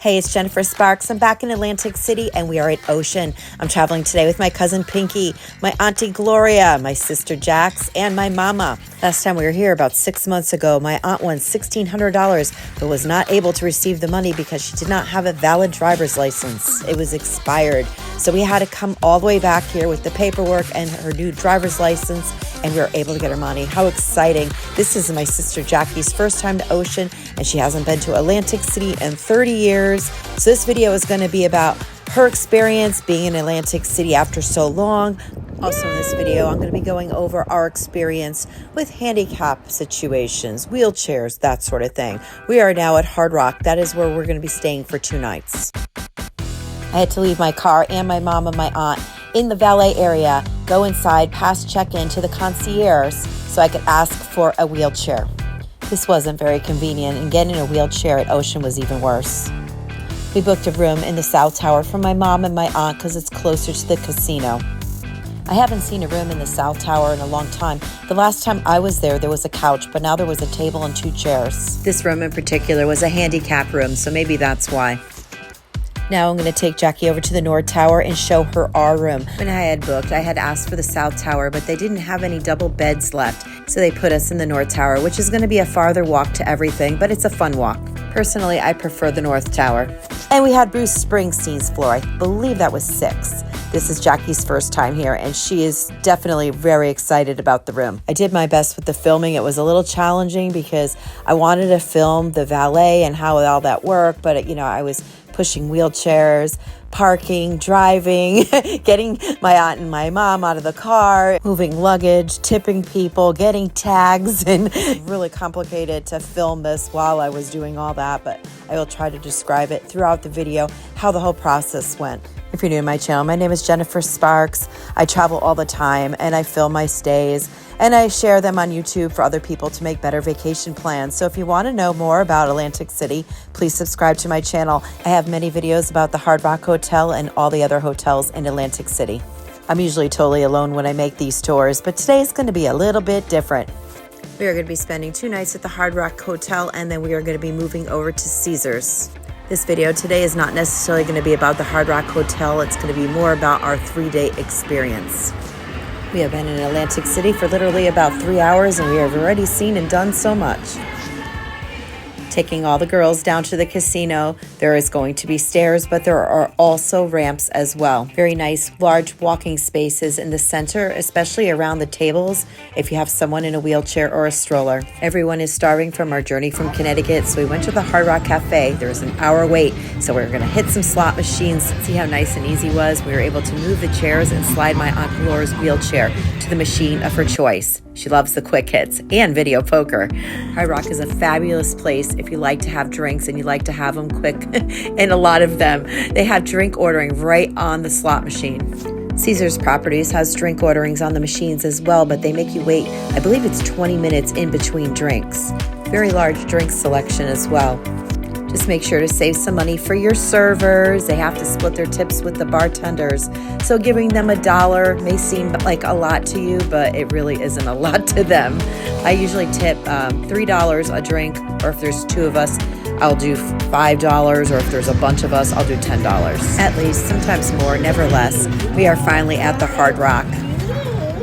Hey, it's Jennifer Sparks. I'm back in Atlantic City and we are at Ocean. I'm traveling today with my cousin Pinky, my auntie Gloria, my sister Jax, and my mama. Last time we were here about 6 months ago, my aunt won $1,600 but was not able to receive the money because she did not have a valid driver's license. It was expired. So we had to come all the way back here with the paperwork and her new driver's license, and we were able to get her money. How exciting. This is my sister Jackie's first time to Ocean, and she hasn't been to Atlantic City in 30 years. So this video is going to be about her experience being in Atlantic City after so long. Also in this video, I'm going to be going over our experience with handicap situations, wheelchairs, that sort of thing. We are now at Hard Rock. That is where we're going to be staying for 2 nights. I had to leave my car and my mom and my aunt in the valet area, go inside, past check-in to the concierge so I could ask for a wheelchair. This wasn't very convenient, and getting a wheelchair at Ocean was even worse. We booked a room in the South Tower for my mom and my aunt because it's closer to the casino. I haven't seen a room in the South Tower in a long time. The last time I was there was a couch, but now there was a table and 2 chairs. This room in particular was a handicap room, so maybe that's why. Now I'm going to take Jackie over to the North Tower and show her our room. When I had booked, I had asked for the South Tower, but they didn't have any double beds left, so they put us in the North Tower, which is going to be a farther walk to everything, but it's a fun walk. Personally, I prefer the North Tower. And we had Bruce Springsteen's floor. I believe that was 6. This is Jackie's first time here, and she is definitely very excited about the room. I did my best with the filming. It was a little challenging because I wanted to film the valet and how all that worked, but I was pushing wheelchairs, parking, driving, getting my aunt and my mom out of the car, moving luggage, tipping people, getting tags, and really complicated to film this while I was doing all that, but I will try to describe it throughout the video how the whole process went. If you're new to my channel, my name is Jennifer Sparks. I travel all the time and I film my stays and I share them on YouTube for other people to make better vacation plans. So if you want to know more about Atlantic City, please subscribe to my channel. I have many videos about the Hard Rock Hotel and all the other hotels in Atlantic City. I'm usually totally alone when I make these tours, but today is going to be a little bit different. We are going to be spending 2 nights at the Hard Rock Hotel, and then we are going to be moving over to Caesars. This video today is not necessarily going to be about the Hard Rock Hotel. It's going to be more about our 3-day experience. We have been in Atlantic City for literally about 3 hours, and we have already seen and done so much. Taking all the girls down to the casino, there is going to be stairs, but there are also ramps as well. Very nice, large walking spaces in the center, especially around the tables if you have someone in a wheelchair or a stroller. Everyone is starving from our journey from Connecticut, so we went to the Hard Rock Cafe. There was an hour wait, so we were going to hit some slot machines, see how nice and easy it was. We were able to move the chairs and slide my Aunt Laura's wheelchair to the machine of her choice. She loves the quick hits and video poker. Hard Rock is a fabulous place if you like to have drinks and you like to have them quick, and a lot of them. They have drink ordering right on the slot machine. Caesars Properties has drink orderings on the machines as well, but they make you wait. I believe it's 20 minutes in between drinks. Very large drink selection as well. Just make sure to save some money for your servers. They have to split their tips with the bartenders. So giving them $1 may seem like a lot to you, but it really isn't a lot to them. I usually tip $3 a drink, or if there's 2 of us, I'll do $5, or if there's a bunch of us, I'll do $10. At least, sometimes more, never less. We are finally at the Hard Rock.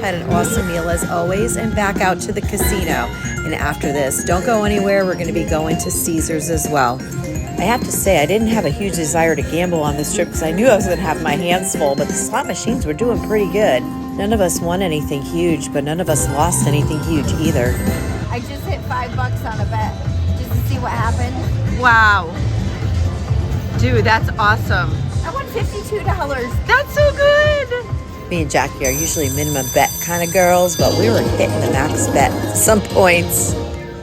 Had an awesome meal as always, and back out to the casino. And after this, don't go anywhere. We're going to be going to Caesars as well. I have to say, I didn't have a huge desire to gamble on this trip because I knew I was going to have my hands full, but the slot machines were doing pretty good. None of us won anything huge, but none of us lost anything huge either. I just hit $5 on a bet just to see what happened. Wow. Dude, that's awesome. I won $52. That's so good. Me and Jackie are usually minimum bet kind of girls, but we were hitting the max bet at some points.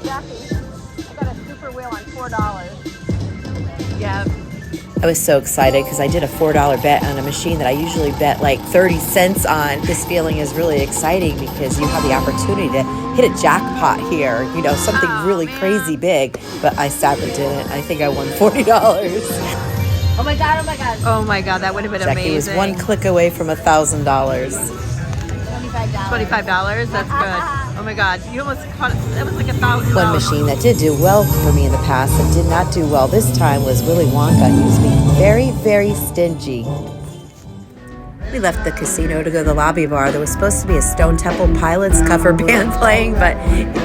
Jackie, I got a super wheel on $4. Yeah. I was so excited because I did a $4 bet on a machine that I usually bet like 30 cents on. This feeling is really exciting because you have the opportunity to hit a jackpot here, something really crazy big, but I sadly didn't. I think I won $40. Oh my God, oh my God. Oh my God, that would have been Jackie amazing. was one click away from $1,000. $25. $25, that's good. Oh my God, you almost caught it. That was like $1,000. One machine that did do well for me in the past that did not do well this time was Willy Wonka. He was being very, very stingy. We left the casino to go to the lobby bar. There was supposed to be a Stone Temple Pilots cover band playing, but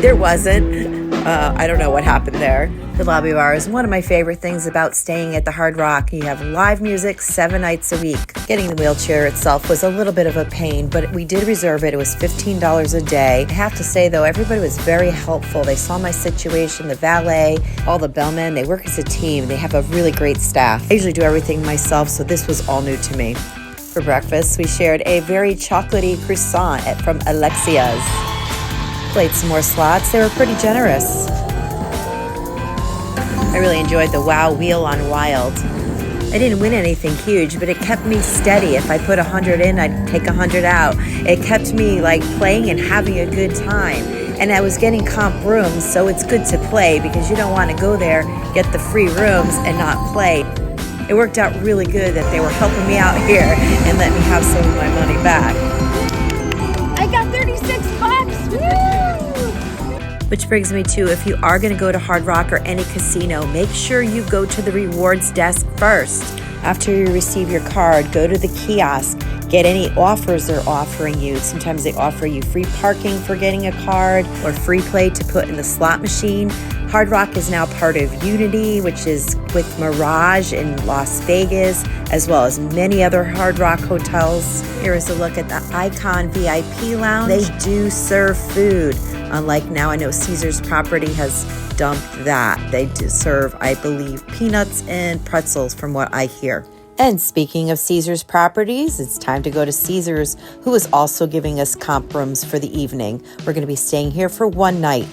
there wasn't. I don't know what happened there. The lobby bar is one of my favorite things about staying at the Hard Rock. You have live music 7 nights a week. Getting the wheelchair itself was a little bit of a pain, but we did reserve it. It was $15 a day. I have to say, though, everybody was very helpful. They saw my situation, the valet, all the bellmen. They work as a team. They have a really great staff. I usually do everything myself, so this was all new to me. For breakfast, we shared a very chocolatey croissant from Alexia's. Played some more slots. They were pretty generous. I really enjoyed the Wow Wheel on Wild. I didn't win anything huge, but it kept me steady. If I put 100 in, I'd take 100 out. It kept me like playing and having a good time. And I was getting comp rooms, so it's good to play because you don't want to go there, get the free rooms and not play. It worked out really good that they were helping me out here and let me have some of my money back. I got 36 bucks. Woo! Which brings me to, if you are going to go to Hard Rock or any casino, make sure you go to the rewards desk first. After you receive your card, go to the kiosk, get any offers they're offering you. Sometimes they offer you free parking for getting a card or free play to put in the slot machine. Hard Rock is now part of Unity, which is with Mirage in Las Vegas, as well as many other Hard Rock hotels. Here is a look at the Icon VIP Lounge. They do serve food. Unlike now, I know Caesars Property has dumped that. They do serve, I believe, peanuts and pretzels from what I hear. And speaking of Caesars Properties, it's time to go to Caesars, who is also giving us comp rooms for the evening. We're going to be staying here for one night.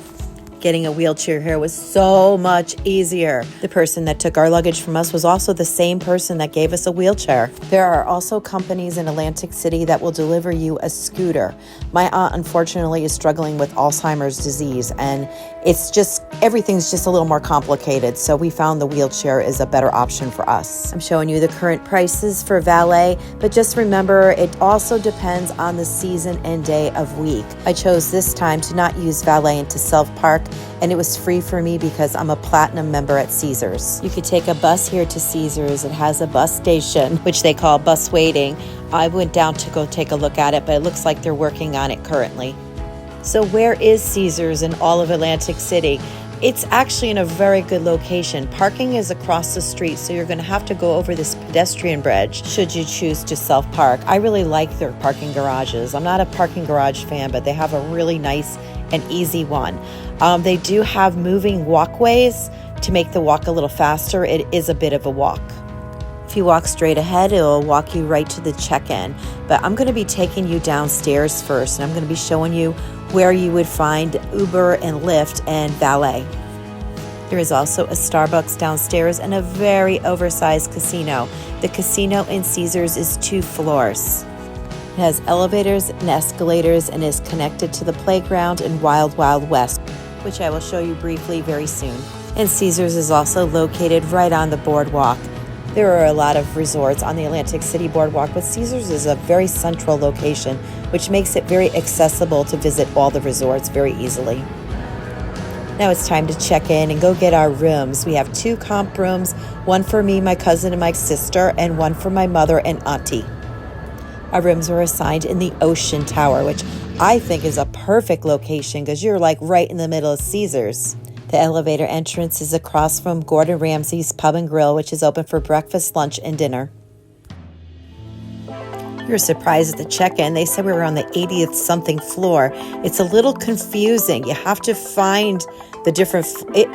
Getting a wheelchair here was so much easier. The person that took our luggage from us was also the same person that gave us a wheelchair. There are also companies in Atlantic City that will deliver you a scooter. My aunt, unfortunately, is struggling with Alzheimer's disease, and everything's just a little more complicated, so we found the wheelchair is a better option for us. I'm showing you the current prices for valet, but just remember, it also depends on the season and day of week. I chose this time to not use valet and to self-park, and it was free for me because I'm a platinum member at Caesars. You could take a bus here to Caesars. It has a bus station, which they call bus waiting. I went down to go take a look at it, but it looks like they're working on it currently. So where is Caesars in all of Atlantic City? It's actually in a very good location. Parking is across the street, so you're going to have to go over this pedestrian bridge should you choose to self-park. I really like their parking garages. I'm not a parking garage fan, but they have a really nice and easy one. They do have moving walkways to make the walk a little faster. It is a bit of a walk. If you walk straight ahead, it'll walk you right to the check-in. But I'm going to be taking you downstairs first, and I'm going to be showing you where you would find Uber and Lyft and valet. There is also a Starbucks downstairs and a very oversized casino. The casino in Caesars is 2 floors. It has elevators and escalators and is connected to the playground in Wild Wild West, which I will show you briefly very soon. And Caesars is also located right on the boardwalk. There are a lot of resorts on the Atlantic City boardwalk, but Caesars is a very central location, which makes it very accessible to visit all the resorts very easily. Now it's time to check in and go get our rooms. We have 2 comp rooms, one for me, my cousin, and my sister, and one for my mother and auntie. Our rooms were assigned in the Ocean Tower, which I think is a perfect location because you're like right in the middle of Caesars. The elevator entrance is across from Gordon Ramsay's Pub and Grill, which is open for breakfast, lunch, and dinner. We were surprised at the check-in. They said we were on the 80th something floor. It's a little confusing. You have to find the different,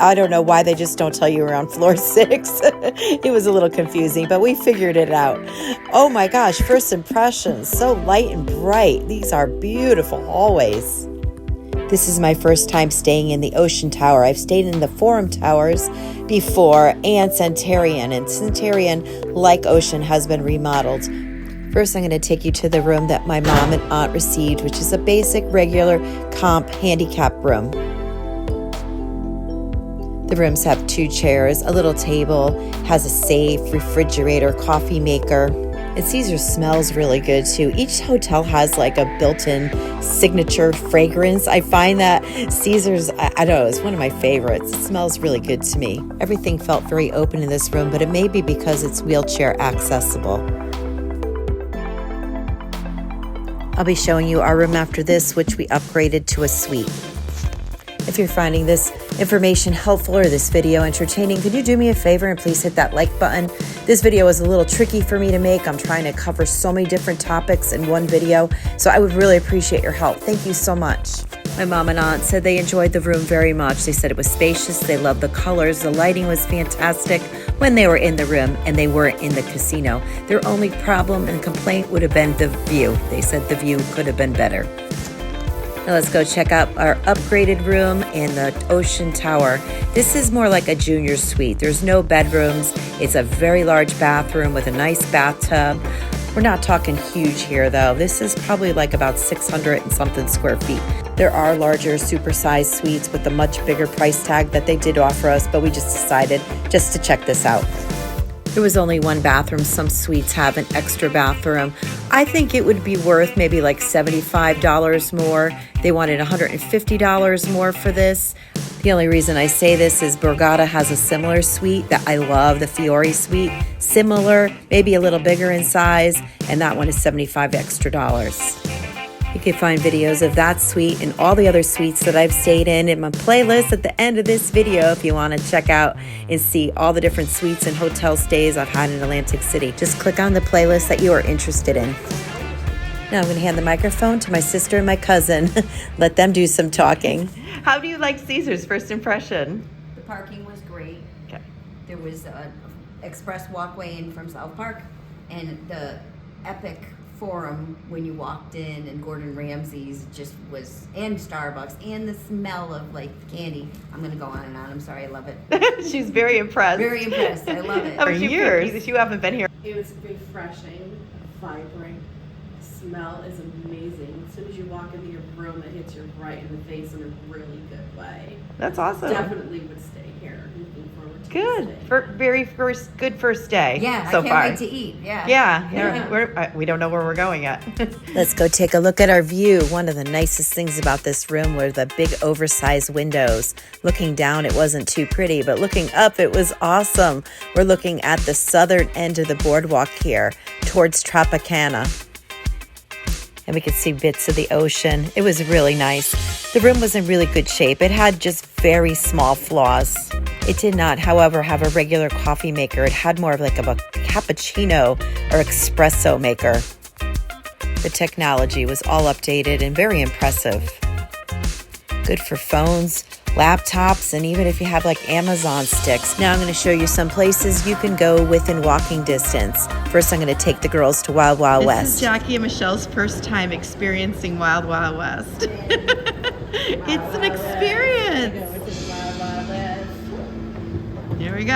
I don't know why they just don't tell you we're on floor 6. It was a little confusing, but we figured it out. Oh my gosh, first impressions, so light and bright. These are beautiful hallways. This is my first time staying in the Ocean Tower. I've stayed in the Forum Towers before and Centurion like Ocean, has been remodeled. First, I'm going to take you to the room that my mom and aunt received, which is a basic, regular comp handicap room. The rooms have 2 chairs, a little table, has a safe, refrigerator, coffee maker. And Caesars smells really good too. Each hotel has like a built-in signature fragrance. I find that Caesars, I don't know, is one of my favorites. It smells really good to me. Everything felt very open in this room, but it may be because it's wheelchair accessible. I'll be showing you our room after this, which we upgraded to a suite. If you're finding this information helpful or this video entertaining, could you do me a favor and please hit that like button? This video is a little tricky for me to make. I'm trying to cover so many different topics in one video, so I would really appreciate your help. Thank you so much. My mom and aunt said they enjoyed the room very much. They said it was spacious, they loved the colors, the lighting was fantastic when they were in the room and they weren't in the casino. Their only problem and complaint would have been the view. They said the view could have been better. Now let's go check out our upgraded room in the Ocean Tower. This is more like a junior suite. There's no bedrooms. It's a very large bathroom with a nice bathtub. We're not talking huge here though. This is probably like about 600 and something square feet. There are larger supersized suites with a much bigger price tag that they did offer us, but we just decided just to check this out. There was only one bathroom. Some suites have an extra bathroom. I think it would be worth maybe like $75 more. They wanted $150 more for this. The only reason I say this is Borgata has a similar suite that I love, the Fiore suite. Similar, maybe a little bigger in size, and that one is $75 extra. You can find videos of that suite and all the other suites that I've stayed in my playlist at the end of this video if you want to check out and see all the different suites and hotel stays I've had in Atlantic City. Just click on the playlist that you are interested in. Now I'm going to hand the microphone to my sister and my cousin. Let them do some talking. How do you like Caesars? First impression? The parking was great. Okay. There was an express walkway in from South Park, and the Epic Forum when you walked in, and Gordon Ramsay's just was, and Starbucks, and the smell of like candy. I'm gonna go on and on. I'm sorry, I love it. She's very impressed. Very impressed. I love it. For you years. You haven't been here. It was refreshing, vibrant. The smell is amazing. As soon as you walk into your room, it hits you right in the face in a really good way. That's awesome. Definitely would stay here. Looking forward to Good. this day. For very good first day. Yeah, so I can't far. wait to eat. Yeah. Yeah. We don't know where we're going yet. Let's go take a look at our view. One of the nicest things about this room were the big oversized windows. Looking down, it wasn't too pretty, but looking up, it was awesome. We're looking at the southern end of the boardwalk here towards Tropicana. And we could see bits of the ocean. It was really nice. The room was in really good shape. It had just very small flaws. It did not, however, have a regular coffee maker. It had more of like a cappuccino or espresso maker. The technology was all updated and very impressive. Good for phones, laptops, and even if you have like Amazon sticks. Now I'm going to show you some places you can go within walking distance. First, I'm going to take the girls to Wild Wild West. This is Jackie and Michelle's first time experiencing Wild Wild West. It's an experience. Here we go.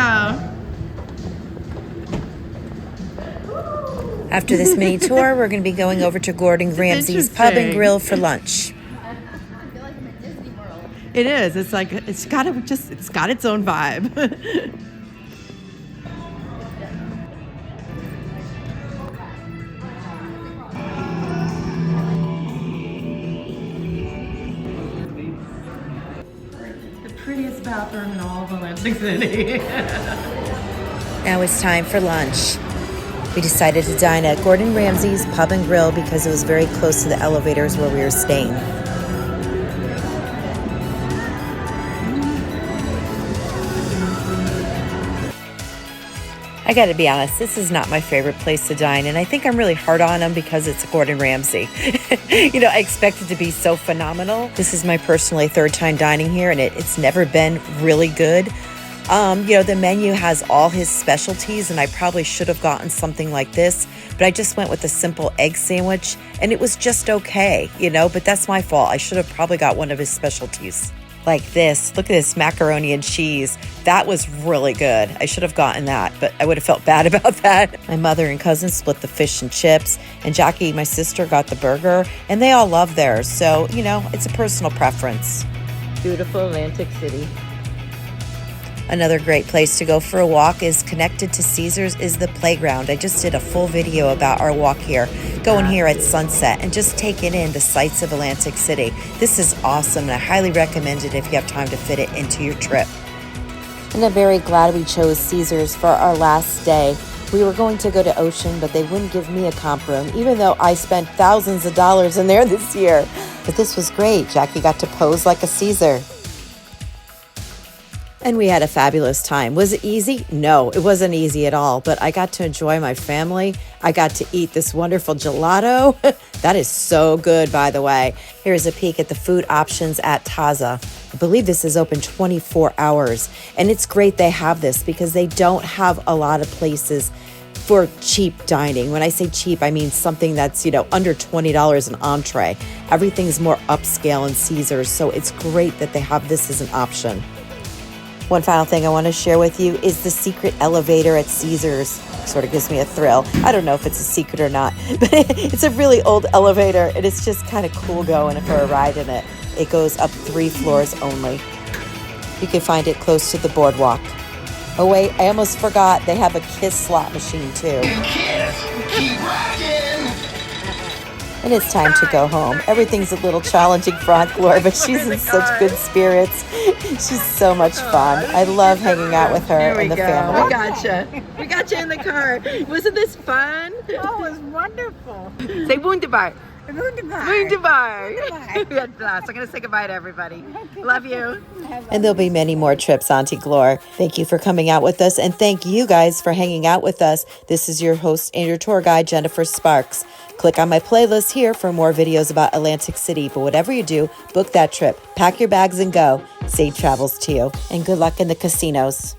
After this mini tour, we're going to be going over to Gordon Ramsay's Pub and Grill for lunch. I feel like I'm at Disney World. It is. It's like it's got its own vibe. The prettiest bathroom in all of Atlantic City. Now it's time for lunch. We decided to dine at Gordon Ramsay's Pub and Grill because it was very close to the elevators where we were staying. I gotta be honest, this is not my favorite place to dine, and I think I'm really hard on them because it's Gordon Ramsay. You know, I expect it to be so phenomenal. This is my personally third time dining here, and it's never been really good. You know, the menu has all his specialties, and I probably should have gotten something like this, but I just went with a simple egg sandwich, and it was just okay, you know, but that's my fault. I should have probably got one of his specialties. Like this. Look at this macaroni and cheese. That was really good. I should have gotten that, but I would have felt bad about that. My mother and cousin split the fish and chips, and Jackie, my sister, got the burger, and they all love theirs. So, you know, it's a personal preference. Beautiful Atlantic City. Another great place to go for a walk is connected to Caesars is the playground. I just did a full video about our walk here, going here at sunset and just taking in the sights of Atlantic City. This is awesome, and I highly recommend it if you have time to fit it into your trip. And I'm very glad we chose Caesars for our last day. We were going to go to Ocean, but they wouldn't give me a comp room, even though I spent thousands of dollars in there this year. But this was great. Jackie got to pose like a Caesar. And we had a fabulous time. Was it easy? No, it wasn't easy at all, but I got to enjoy my family. I got to eat this wonderful gelato. That is so good, by the way. Here's a peek at the food options at Taza. I believe this is open 24 hours, and it's great they have this because they don't have a lot of places for cheap dining. When I say cheap, I mean something that's, under $20 an entree. Everything's more upscale in Caesars, so it's great that they have this as an option. One final thing I want to share with you is the secret elevator at Caesars. Sort of gives me a thrill. I don't know if it's a secret or not, but it's a really old elevator, and it's just kind of cool going for a ride in it. It goes up 3 floors only. You can find it close to the boardwalk. Oh wait, I almost forgot. They have a Kiss slot machine too. And it's time to go home. Everything's a little challenging for Aunt Gloria, but she's in such good spirits. She's so much fun. I love hanging out with her and the family. We got you in the car. Wasn't this fun? Oh, it was wonderful. Say wunderbar. Wunderbar. Wunderbar. We had blast. I'm going to say goodbye to everybody. Love you. And there'll be many more trips, Auntie Glor. Thank you for coming out with us, and thank you guys for hanging out with us. This is your host and your tour guide, Jennifer Sparks. Click on my playlist here for more videos about Atlantic City. But whatever you do, book that trip. Pack your bags and go. Safe travels to you. And good luck in the casinos.